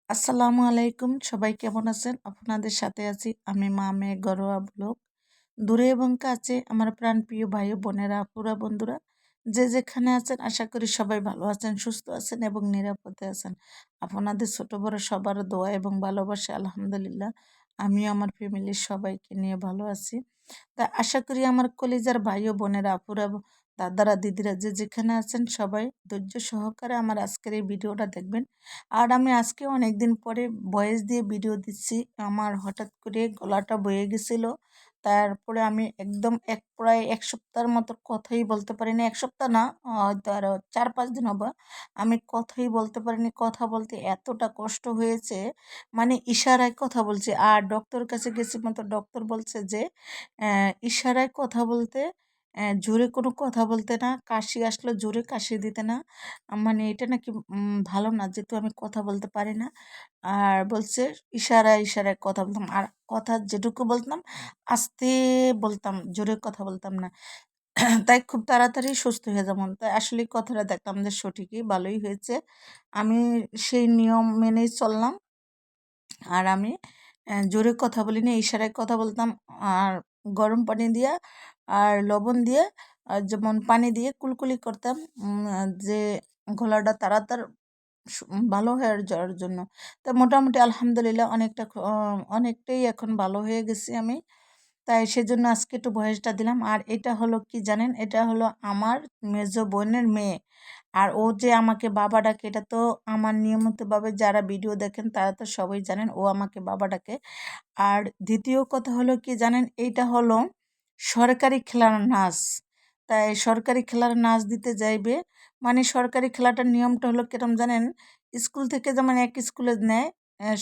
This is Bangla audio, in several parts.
আসসালামু আলাইকুম, সবাই কেমন আছেন? আপনাদের সাথে আছি আমি মা মেয়ে ঘরোয়া ব্লগ। দূরে এবং কাছে আমার প্রাণপ্রিয় ভাই ও বোনেরা, আপুরা, বন্ধুরা, যে যেখানে আছেন আশা করি সবাই ভালো আছেন, সুস্থ আছেন এবং নিরাপদে আছেন। আপনাদের ছোট বড় সবার দোয়া এবং ভালোবাসা আলহামদুলিল্লাহ আমিও আমার ফ্যামিলির সবাইকে নিয়ে ভালো আছি। তা আশা করি আমার কলিজার ভাই ও বোনেরা, আপুরা, দাদারা, দিদিরা, যে যেখানে আছেন সবাই ধৈর্য সহকারে আমার আজকের এই ভিডিওটা দেখবেন। আর আমি আজকে অনেকদিন পরে ভয়েস দিয়ে ভিডিও দিচ্ছি। আমার হঠাৎ করে গলাটা বয়ে গেছিল, তারপরে আমি একদম প্রায় এক সপ্তাহের মতো কথাই বলতে পারিনি। এক সপ্তাহ না, হয়তো আরো 4-5 দিন হবে। আমি কথাই বলতে পারিনি। কথা বলতে এতটা কষ্ট হয়েছে, মানে ইশারায় কথা বলছি। আর ডক্টর কাছে গেছি, মতো ডক্টর বলছে যে ইশারায় কথা বলতে, জোরে কোনো কথা বলতে না, কাশি আসলে জোরে কাশি দিতে না। মানে এটা নাকি ভালো না, যেহেতু আমি কথা বলতে পারি না। আর বলছে ইশারায় ইশারায় কথা বলতাম, আর কথা যেটুকু বলতাম আস্তে বলতাম, জোরে কথা বলতাম না। তাই খুব তাড়াতাড়ি সুস্থ হয়ে যেমন, তাই আসলে কথাটা দেখলাম যে সঠিকই ভালোই হয়েছে। আমি সেই নিয়ম মেনেই চললাম। আর আমি জোরে কথা বলিনি, ইশারায় কথা বলতাম। আর গরম পানি দিয়ে আর লবণ দিয়ে, যেমন পানি দিয়ে কুলকুলি করতাম, যে গলাটা তাড়াতাড়ি ভালো হয়ে যাওয়ার জন্য। তা মোটামুটি আলহামদুলিল্লাহ অনেকটাই এখন ভালো হয়ে গেছি আমি। তাই সেজন্য আজকে একটু ভয়েসটা দিলাম। আর এটা হলো কি জানেন, এটা হলো আমার মেজো বোনের মেয়ে। আর ও যে আমাকে বাবা ডাকে, এটা তো আমার নিয়মিতভাবে যারা ভিডিও দেখেন তারা তো সবাই জানেন ও আমাকে বাবা ডাকে। আর দ্বিতীয় কথা হলো কি জানেন, এইটা হলো সরকারি খেলার নাচ। তাই সরকারি খেলার নাচ দিতে যাইবে, মানে সরকারি খেলাটার নিয়মটা হলো কিরম জানেন, স্কুল থেকে যেমন এক স্কুলে নেয়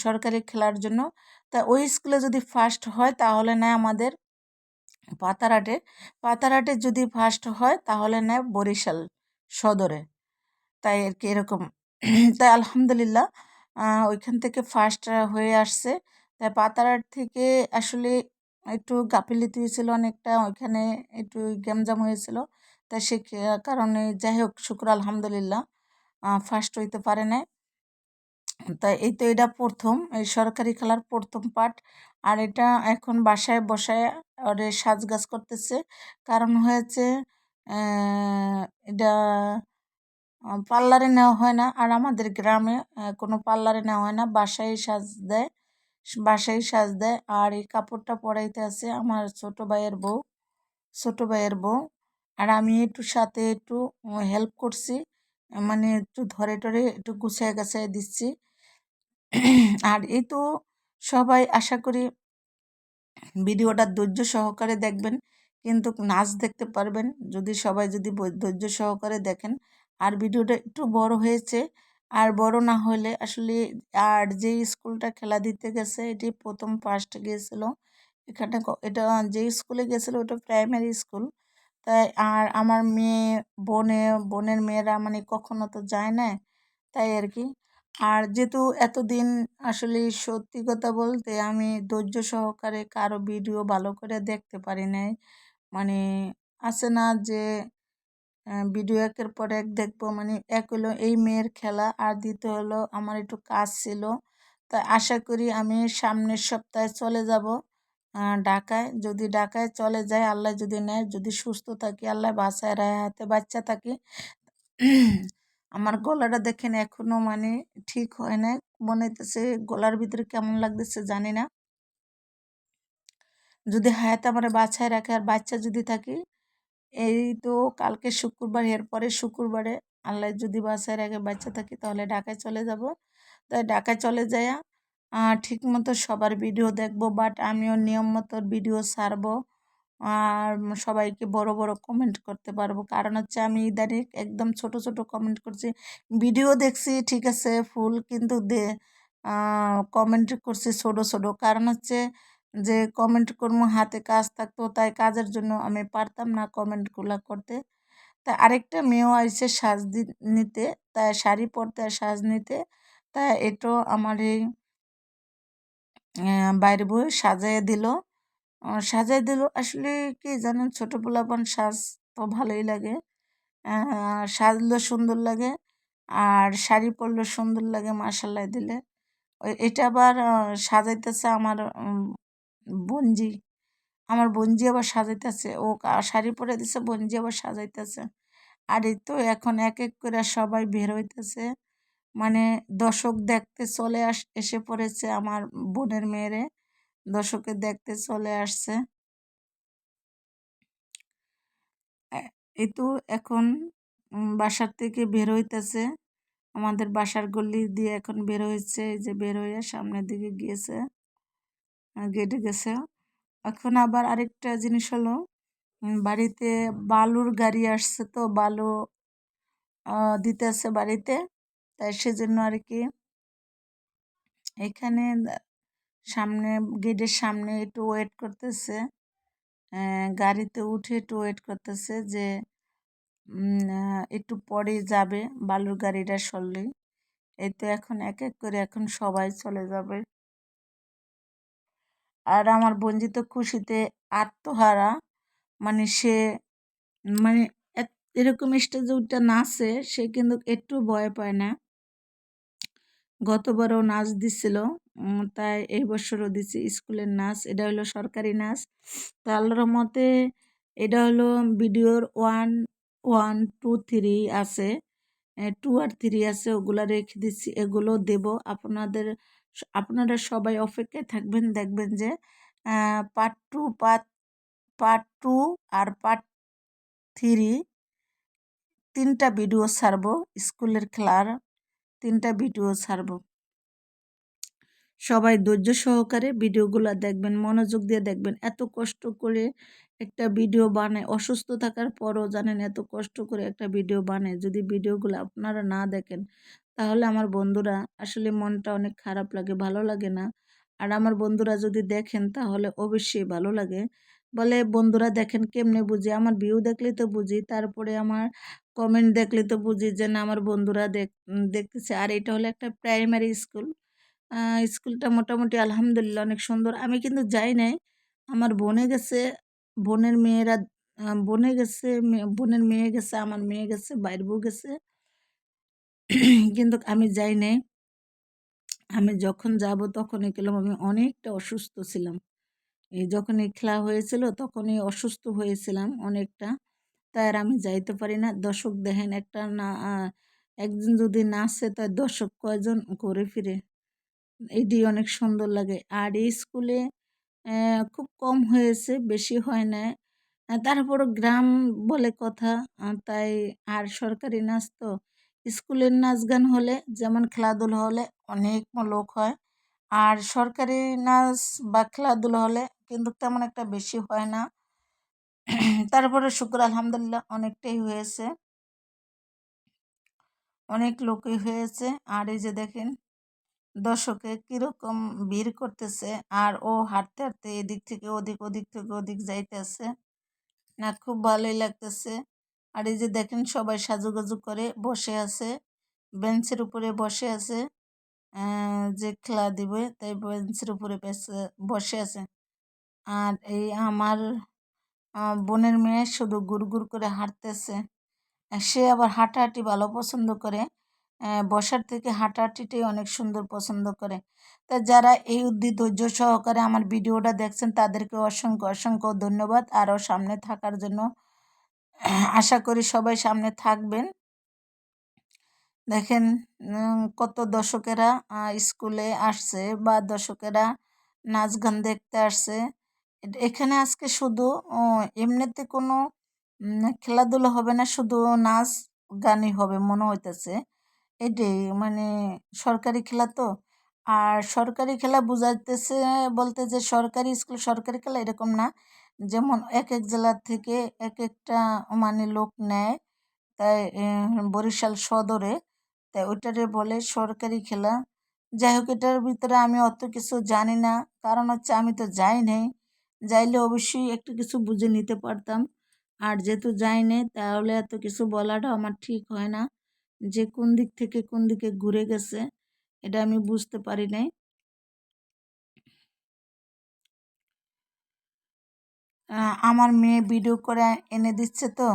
সরকারি খেলার জন্য। তা ওই স্কুলে যদি ফার্স্ট হয় তাহলে নেয় আমাদের পাতারহাটে। পাতারহাটে যদি ফার্স্ট হয় তাহলে নেয় বরিশাল সদরে। তাই আর কি এরকম। তাই আলহামদুলিল্লাহ ওইখান থেকে ফার্স্ট হয়ে আসছে। তাই পাতারহাট থেকে আসলে একটু গাফিলতি হয়েছিল অনেকটা, ওইখানে একটু গ্যামজাম হয়েছিল। তাই সে কারণে যাই হোক, শুক্র আলহামদুলিল্লাহ ফার্স্ট হইতে পারে নাই। তাই এই তো এটা প্রথম, এই সরকারি খেলার প্রথম পার্ট। আর এটা এখন বাসায় বসায় ওরে সাজগাজ করতেছে। কারণ হয়েছে এটা পার্লারে নেওয়া হয় না, আর আমাদের গ্রামে কোনো পার্লারে নেওয়া হয় না, বাসায় সাজ দেয়। বাসায় সাজ দেয়। আর এই কাপড়টা পরাইতে আছে আমার ছোট ভাইয়ের বউ। আর আমি একটু সাথে একটু হেল্প করছি, মানে একটু ধরে টরে একটু গুছায় গাছায় দিচ্ছি। আর এই তো সবাই আশা করি ভিডিওটা ধৈর্য সহকারে দেখবেন, কিন্তু নাচ দেখতে পারবেন যদি সবাই যদি ধৈর্য সহকারে দেখেন। আর ভিডিওটা একটু বড় হয়েছে, আর বড় না হলে আসলে, আর যে স্কুলটা খেলা দিতে গেছে এটি প্রথম ফার্স্ট গিয়েছিল। এখানে এটা যে স্কুলে গেছিলো ওটা প্রাইমারি স্কুল। তাই আর আমার মেয়ে, বোনের মেয়েরা মানে কখনো তো যায় না, তাই আর কি। আর যেহেতু এতদিন আসলে সত্যি কথা বলতে আমি ধৈর্য সহকারে কারো ভিডিও ভালো করে দেখতে পারি নাই। মানে আছে না যে ভিডিও একের পর এক দেখবো, মানে এক হলো এই মেয়ের খেলা, আর দ্বিতীয় হলো আমার একটু কাজ ছিল। তাই আশা করি আমি সামনের সপ্তাহে চলে যাব ঢাকায়। যদি ঢাকায় চলে যায়, আল্লাহ যদি নেয়, যদি সুস্থ থাকি, আল্লাহ বাঁচায় রায় হাতে বাচ্চা থাকি। আমার গলাটা দেখেন এখনো মানে ঠিক হয় না, মনে হইতেছে গলার ভিতরে কেমন লাগতেছে জানি না। যদি হায়াতে আমার বাছায় রাখে আর বাচ্চা যদি থাকি, এই তো কালকে শুক্রবার, এরপরে শুক্রবারে আল্লাহ যদি বাসায় রেখে বাচ্চা থাকি তাহলে ঢাকায় চলে যাব। তাই ঢাকায় চলে যাইয়া ঠিক মতো সবার ভিডিও দেখবো, বাট আমিও নিয়ম মতো ভিডিও ছাড়বো। আর সবাইকে বড় বড় কমেন্ট করতে পারবো, কারণ হচ্ছে আমি ইদানিং একদম ছোট ছোট কমেন্ট করছি। ভিডিও দেখছি ঠিক আছে ফুল, কিন্তু কমেন্ট করছি ছোট ছোট, কারণ হচ্ছে যে কমেন্ট করবো, হাতে কাজ থাকতো, তাই কাজের জন্য আমি পারতাম না কমেন্টগুলো করতে। তাই আরেকটা মেয়েও আইসে নিতে, তাই শাড়ি পরতে আর সাজ নিতে। তাই এটাও আমার এই বাইরে বই সাজাই দিল। আসলে কি জানেন, ছোট পোলাপান সাজ তো ভালোই লাগে, সাজলে সুন্দর লাগে, আর শাড়ি পরলে সুন্দর লাগে মাসাল্লাহ দিলে। এটা আবার সাজাইতেছে আমার বোনজি। আমার বোনজি আবার সাজাইতেছে, ও শাড়ি পরে দিছে, বোনজি আবার সাজাইতেছে। আর এই তো এখন এক এক করে সবাই বের হইতেছে, মানে দর্শক দেখতে চলে এসে পড়েছে। আমার বোনের মেয়েরে দর্শকে দেখতে চলে আসছে। এই তো এখন বাসার থেকে বের হইতেছে, আমাদের বাসার গলি দিয়ে এখন বের হয়েছে, এই যে বের হয়ে সামনের দিকে গিয়েছে, গেটে গেছে। এখন আবার আরেকটা জিনিস হলো, বাড়িতে বালুর গাড়ি আসছে, তো বালু দিতেছে বাড়িতে, তাই সেজন্য আর কি এখানে সামনে গেটের সামনে একটু ওয়েট করতেছে, গাড়িতে উঠে একটু ওয়েট করতেছে যে একটু পরে যাবে বালুর গাড়িটা সরলেই। এই তো এখন এক এক করে এখন সবাই চলে যাবে। আর আমার বোনজি তো খুশিতে আত্মহারা, মানে সে মানে এরকম স্টেজে উঠে নাচে, সে কিন্তু একটু ভয় পায় না। গতবারও নাচ দিছিল, তাই এই বছরও দিছি স্কুলের নাচ। এটা হলো সরকারি নাচ। তো আল্লাহর রহমতে এটা হলো ভিডিওর 1, 1, 2, 3 আছে, 2 আর 3 আছে, ওগুলা রেখে দিচ্ছি, এগুলো দেব আপনাদের। আপনারা সবাই অপেক্ষায় থাকবেন, দেখবেন যে পার্ট 2 আর পার্ট 3 3টা ভিডিও ছাড়বো, স্কুলের খেলার 3টা ভিডিও ছাড়বো। সবাই ধৈর্য সহকারে ভিডিওগুলো দেখবেন, মনোযোগ দিয়ে দেখবেন। এত কষ্ট করে একটা ভিডিও বানায়, অসুস্থ থাকার পরও জানেন এত কষ্ট করে একটা ভিডিও বানায়, যদি ভিডিওগুলো আপনারা না দেখেন তাহলে আমার বন্ধুরা আসলে মনটা অনেক খারাপ লাগে, ভালো লাগে না। আর আমার বন্ধুরা যদি দেখেন তাহলে অবশ্যই ভালো লাগে। বলে বন্ধুরা দেখেন কেমনে বুঝি, আমার ভিউ দেখলে তো বুঝি, তারপরে আমার কমেন্ট দেখলে তো বুঝি যে না আমার বন্ধুরা দেখতেছে। আর এটা হলো একটা প্রাইমারি স্কুল। স্কুলটা মোটামুটি আলহামদুলিল্লাহ অনেক সুন্দর। আমি কিন্তু যাই নাই, আমার বোনে গেছে, বোনের মেয়েরা বোনে গেছে, বোনের মেয়ে গেছে, আমার মেয়ে গেছে, বাইর বউ গেছে, কিন্তু আমি যাই নাই। আমি যখন যাব তখনই গেলাম, আমি অনেকটা অসুস্থ ছিলাম। এই যখন এই খেলা হয়েছিল তখনই অসুস্থ হয়েছিলাম অনেকটা, তাই আর আমি যাইতে পারি না। দর্শক দেখেন একটা না, একজন যদি নাচে তার দর্শক কয়জন ঘুরে ফিরে, এটি অনেক সুন্দর লাগে। আর এই স্কুলে খুব কম হয়েছে, বেশি হয় না। তারপরও গ্রাম বলে কথা, তাই আর সরকারি নাচ তো, স্কুলের নাচ গান হলে যেমন খেলাধুলা হলে অনেক লোক হয়, আর সরকারি নাচ বা খেলাধুলা হলে কিন্তু তেমন একটা বেশি হয় না। তারপরে শুক্র আলহামদুলিল্লাহ অনেকটাই হয়েছে, অনেক লোকই হয়েছে। আর এই যে দেখেন দর্শকে কিরকম ভিড় করতেছে, আর ও হাঁটতে হাঁটতে এদিক থেকে ওদিক, ওদিক থেকে ওদিক যাইতেছে, না খুব ভালোই লাগতেছে। আর এই যে দেখেন সবাই সাজুগুজু করে বসে আছে, বেঞ্চের উপরে বসে আছে, যে খেলা দিবে তাই বেঞ্চের উপরে বসে আছে। আর এই আমার বোনের মেয়ে শুধু গুড় গুড় করে হাঁটতেছে। সে আবার হাঁটাহাঁটি ভালো পছন্দ করে, বসার থেকে হাঁটাহাঁটিটাই অনেক সুন্দর পছন্দ করে। তা যারা এই ধৈর্য সহকারে আমার ভিডিওটা দেখছেন তাদেরকে অসংখ্য অসংখ্য ধন্যবাদ, আরও সামনে থাকার জন্য। আশা করি সবাই সামনে থাকবেন। দেখেন কত দর্শকেরা স্কুলে আসছে, বা দর্শকেরা নাচ গান দেখতে আসছে। এখানে আজকে শুধু এমনিতে কোনো খেলাধুলা হবে না, শুধু নাচ গানই হবে মনে হইতেছে। এটাই মানে সরকারি খেলা তো। আর সরকারি খেলা বুঝাইতেছে বলতে যে সরকারি স্কুল সরকারি খেলা এরকম না, যেমন এক এক জেলার থেকে এক একটা মানে লোক নেয়, তাই বরিশাল সদরে, তাই ওইটারে বলে সরকারি খেলা। যাই হোক এটার ভিতরে আমি অত কিছু জানি না, কারণ হচ্ছে আমি তো যাই নাই, যাইলে অবশ্যই একটু কিছু বুঝে নিতে পারতাম। আর যেহেতু যাই নাই তাহলে এত কিছু বলাটা আমার ঠিক হয় না, যে কোন দিক থেকে কোন দিকে ঘুরে গেছে এটা আমি বুঝতে পারি নাই। আমার মেয়ে ভিডিও করে এনে দিচ্ছে, তো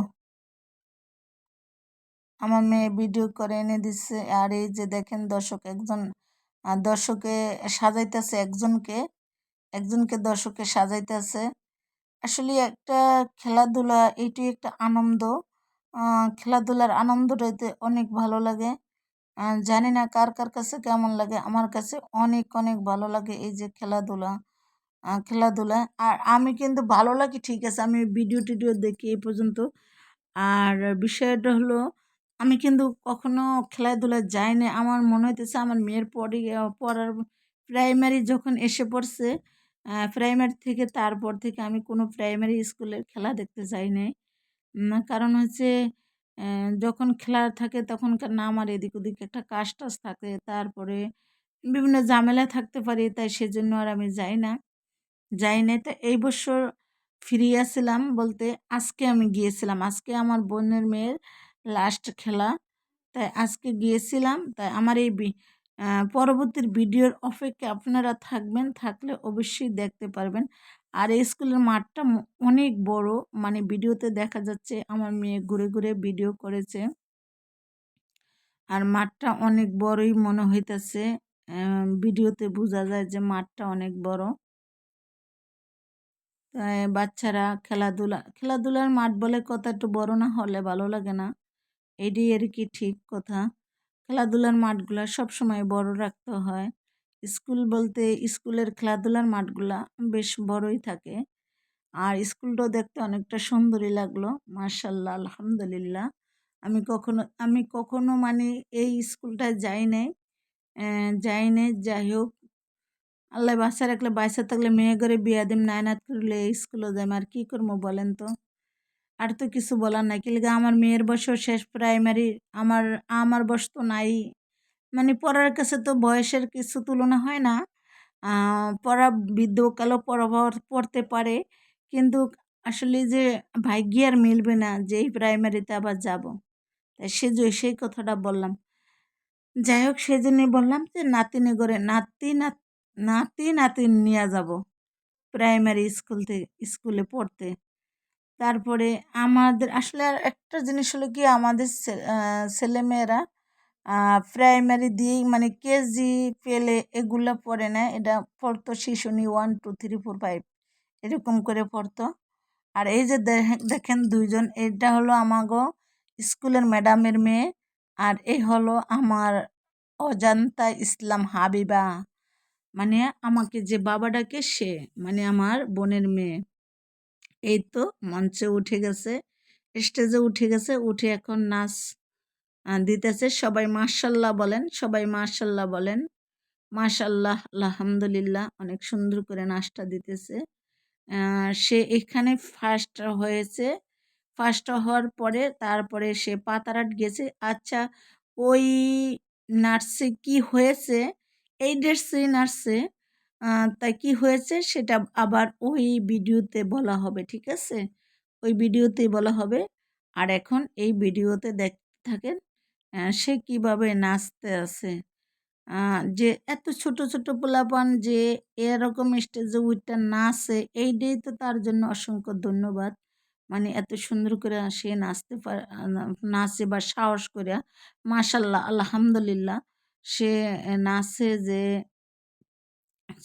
আমার মেয়ে ভিডিও করে এনে দিচ্ছে। আর এই যে দেখেন দর্শক একজন দর্শকে সাজাইতেছে একজনকে, একজনকে দর্শকে সাজাইতেছে। আসলে একটা খেলাধুলা এটি একটা আনন্দ। খেলাধুলার আনন্দটাতে অনেক ভালো লাগে। জানি না কার কার কাছে কেমন লাগে, আমার কাছে অনেক অনেক ভালো লাগে এই যে খেলাধুলা। খেলাধুলা আর আমি কিন্তু ভালো লাগে ঠিক আছে, আমি ভিডিও টিডিও দেখি এই পর্যন্ত। আর বিষয়টা হলো আমি কিন্তু কখনো খেলাধুলায় যাই না। আমার মনে হইতেছে আমার মেয়ের পড়ার প্রাইমারি যখন এসে পড়ছে, প্রাইমারি থেকে তারপর থেকে আমি কোনো প্রাইমারি স্কুলের খেলা দেখতে যাই নাই। কারণ হচ্ছে যখন খেলা থাকে তখনকার না আমার এদিক ওদিক একটা কাজ-টাজ থাকে। তারপরে বিভিন্ন ঝামেলায় থাকতে পারি, তাই সেজন্য আর আমি যাই না। যাই নাই। তো এই বছর ফ্রি আছিলাম বলতে আজকে আমি গিয়েছিলাম। আজকে আমার বোনের মেয়ের লাস্ট খেলা। তাই আজকে গিয়েছিলাম। তাই আমার এই পরবর্তীর ভিডিওর অপেক্ষায় আপনারা থাকবেন। থাকলে অবশ্যই দেখতে পারবেন। আর এই স্কুলের মাঠটা অনেক বড়। মানে ভিডিওতে দেখা যাচ্ছে আমার মেয়ে ঘুরে, ঘুরে ভিডিও করেছে। আর মাঠটা অনেক বড়ই মনে হইতেছে। ভিডিওতে বোঝা যায় যে মাঠটা অনেক বড়। তাই বাচ্চারা খেলাধুলার মাঠ বলে কথা, একটু বড় না হলে ভালো লাগে না। এটাই আর কি ঠিক কথা। খেলাধুলার মাঠগুলা সবসময় বড় রাখতে হয়। স্কুল বলতে স্কুলের খেলাধুলার মাঠগুলা বেশ বড়ই থাকে। আর স্কুলটাও দেখতে অনেকটা সুন্দরই লাগলো। মাশাআল্লাহ, আলহামদুলিল্লাহ। আমি কখনো মানে এই স্কুলটায় যাই নাই। যাই নাই, যাই হোক আল্লাহ বাঁচা রাখলে, বাইসা থাকলে মেয়ে ঘরে বিয়া দিম, নায়নাত করলে এই স্কুলে যাইম, আর কি করবো বলেন তো। আর তো কিছু বলার নাই, কি লিগা আমার মেয়ের বয়সও শেষ প্রাইমারি। আমার আমার বয়স তো নাই। মানে পড়ার কাছে তো বয়সের কিছু তুলনা হয় না। পড়া বৃদ্ধকালেও পড়তে পারে, কিন্তু আসলে যে ভাগ্যে আর মিলবে না যে এই প্রাইমারিতে আবার যাব। তাই সেই কথাটা বললাম। যাই হোক সেজন্যই বললাম যে নাতিনে করে নাতি নাতিন নিয়ে যাব প্রাইমারি স্কুলে পড়তে। তারপরে আমাদের আসলে আর একটা জিনিস হলো কি, আমাদের ছেলেমেয়েরা প্রাইমারি দিয়েই মানে কেজি পেলে এগুলা পড়ে না, এটা পড়তো শিশুনি 1 2 3 4 5 এরকম করে পড়তো। আর এই যে দেখেন দুইজন, এটা হলো আমাগো স্কুলের ম্যাডামের মেয়ে। আর এই হলো আমার অজান্তা ইসলাম হাবিবা, মানে আমাকে যে বাবা ডাকে সে, মানে আমার বোনের মেয়ে। এই তো মঞ্চে উঠে গেছে, স্টেজে উঠে গেছে, উঠে এখন নাচ দিতেছে। সবাই মাশাল্লাহ বলেন, সবাই মাশাল্লাহ বলেন। মাশাল্লাহ, আলহামদুলিল্লাহ, অনেক সুন্দর করে নাচটা দিতেছে। সে এখানে ফার্স্ট হয়েছে। ফার্স্ট হওয়ার পরে তারপরে সে পাতারাট গেছে। আচ্ছা, ওই নার্সে কি হয়েছে, এই ডেটসেই নার্সে তাই কি হয়েছে সেটা আবার ওই ভিডিওতে বলা হবে, ঠিক আছে? ওই ভিডিওতেই বলা হবে। আর এখন এই ভিডিওতে দেখতে থাকেন সে কিভাবে নাচতে আছে। যে এত ছোট ছোট পোলাপান যে এরকম স্টেজে উইঠা নাচে, এইটাই তো তার জন্য অসংখ্য ধন্যবাদ। মানে এত সুন্দর করে সে নাচে বা সাহস করে, মাশাল্লাহ, আলহামদুলিল্লাহ। সে নাচে যে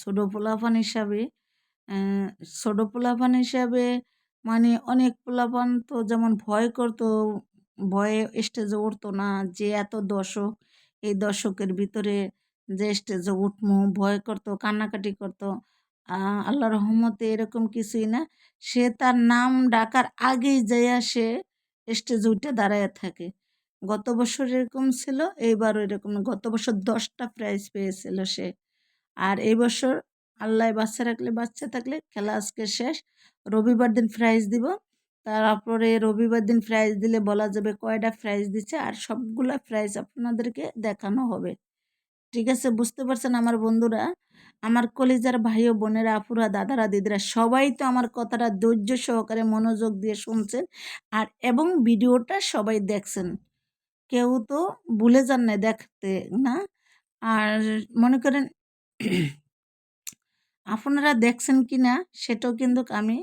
ছোট পোলাপান হিসাবে, আহ, ছোট পোলাপান হিসাবে মানে অনেক পোলাপান তো যেমন ভয় করতো, ভয়ে স্টেজে উঠতো না, যে এত দর্শক, এই দর্শকের ভিতরে যে স্টেজে উঠমু ভয় করতো, কান্নাকাটি করতো। আল্লাহ রহমতে এরকম কিছুই না। সে তার নাম ডাকার আগেই যাইয়া সে স্টেজে উঠে দাঁড়ায় থাকে। গত বছর এরকম ছিল, এইবারও এরকম। গত বছর 10টা প্রাইজ পেয়েছিল সে। আর এই বছর আল্লাহ বাচ্চা রাখলে, বাচ্চা থাকলে খেলা আজকে শেষ, রবিবার দিন প্রাইজ দিব। তারপরে রবিবার দিন প্রাইজ দিলে বলা যাবে কয়টা প্রাইজ দিচ্ছে, আর সবগুলা প্রাইজ আপনাদেরকে দেখানো হবে। ঠিক আছে, বুঝতে পারছেন আমার বন্ধুরা, আমার কলিজার ভাই ও বোনেরা, আপুরা, দাদারা, দিদিরা, সবাই তো আমার কথাটা ধৈর্য সহকারে মনোযোগ দিয়ে শুনছেন। আর এবং ভিডিওটা সবাই দেখছেন, কেউ তো ভুলে যান না দেখতে, না? আর মনে করেন আপনারা দেখছেন কি না সেটাও কিন্তু আমি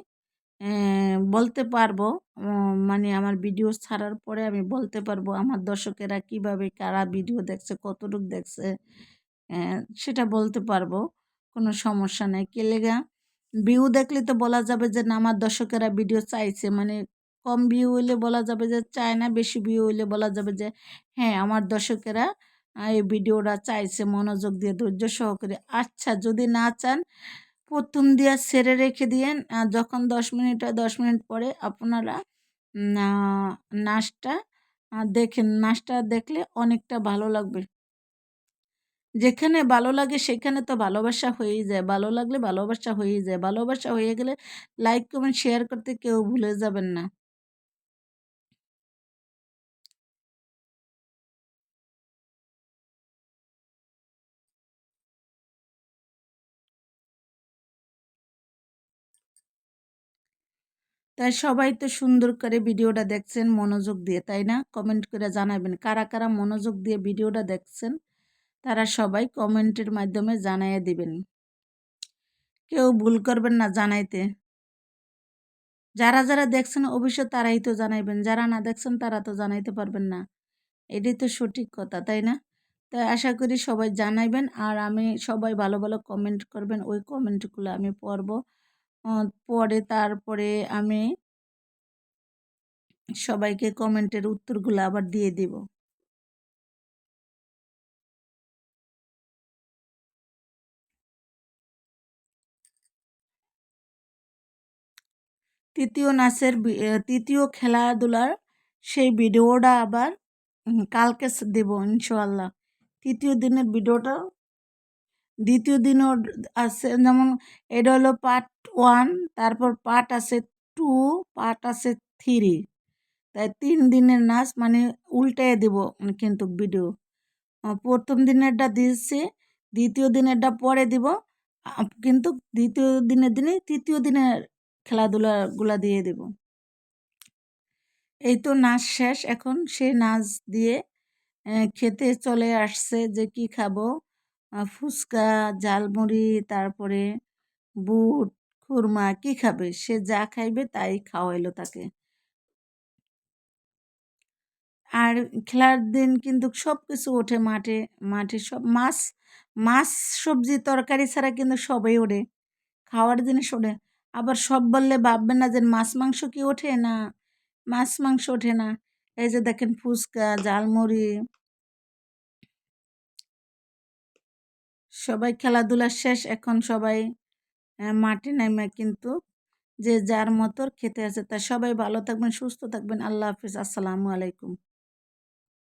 বলতে পারবো। মানে আমার ভিডিও ছাড়ার পরে আমি বলতে পারবো আমার দর্শকেরা কিভাবে কারা ভিডিও দেখছে, কতটুক দেখছে। সেটা বলতে পারবো, কোনো সমস্যা নাই। কি লেগা ভিউ দেখলে তো বলা যাবে যে না আমার দর্শকেরা ভিডিও চাইছে, মানে কম ভিউ হইলে বলা যাবে যে চায় না, বেশি ভিউ হইলে বলা যাবে যে হ্যাঁ আমার দর্শকেরা এই ভিডিওটা চাইছে, মনোযোগ দিয়ে ধৈর্য সহকারে। আচ্ছা যদি না চান প্রথম দিয়া ছেড়ে রেখে দিয়েন, যখন 10 মিনিট হয় 10 মিনিট পরে আপনারা না নাচটা দেখেন, নাচটা দেখলে অনেকটা ভালো লাগবে। যেখানে ভালো লাগে সেখানে তো ভালোবাসা হয়েই যায়, ভালো লাগলে ভালোবাসা হয়েই যায়, ভালোবাসা হয়ে গেলে লাইক কমেন্ট শেয়ার করতে কেউ ভুলে যাবেন না। তাই সবাই তো সুন্দর করে ভিডিওটা দেখছেন মনোযোগ দিয়ে, তাই না? কমেন্ট করে জানাবেন কারা কারা মনোযোগ দিয়ে ভিডিওটা দেখছেন, তারা সবাই কমেন্টের মাধ্যমে জানাইয়ে দিবেন। কেউ ভুল করবেন না জানাইতে। যারা যারা দেখছেন অবশ্য তারাই তো জানাইবেন, যারা না দেখছেন তারা তো জানাইতে পারবেন না। এটাই তো সঠিক কথা, তাই না? তাই আশা করি সবাই জানাইবেন, আর আমি সবাই ভালো ভালো কমেন্ট করবেন, ওই কমেন্টগুলো আমি পড়ব। পরে তারপরে আমি সবাইকে কমেন্টের উত্তরগুলো আবার দিয়ে দিব। তৃতীয় খেলাধুলার সেই ভিডিওটা আবার কালকে দেব ইনশাআল্লাহ। তৃতীয় দিনের ভিডিওটা দ্বিতীয় দিনও আছে, যেমন এটা হলো পার্ট 1, তারপর পার্ট আছে 2, পার্ট আছে 3। তাই 3 দিনের নাচ, মানে উল্টায় দেব কিন্তু ভিডিও। প্রথম দিনেরটা দিয়েছি, দ্বিতীয় দিনেরটা পরে দিব, কিন্তু দ্বিতীয় দিনের দিনে তৃতীয় দিনের খেলাধুলাগুলা দিয়ে দেব। এই তো নাচ শেষ, এখন সে নাচ দিয়ে খেতে চলে আসছে যে কি খাবো, ফুচকা, ঝালমুড়ি, তারপরে বুট, খুরমা, কি খাবে সে, যা খাইবে তাই খাওয়াইলো তাকে। আর খেলার দিন কিন্তু সব কিছু ওঠে মাঠে, মাঠে সব মাছ, মাছ সবজি তরকারি ছাড়া কিন্তু সবই ওঠে, খাওয়ার জিনিস ওঠে। আবার সব বললে ভাববেন না যে মাছ মাংস কি ওঠে না, মাছ মাংস ওঠে না। এই যে দেখেন ফুচকা, ঝালমুড়ি, সবাই খেলাধুলা শেষ, এখন সবাই মাঠে নেমে কিন্তু যে যার মতো খেতে আছে। তা সবাই ভালো থাকবেন, সুস্থ থাকবেন। আল্লাহ হাফিজ, আসসালামু আলাইকুম।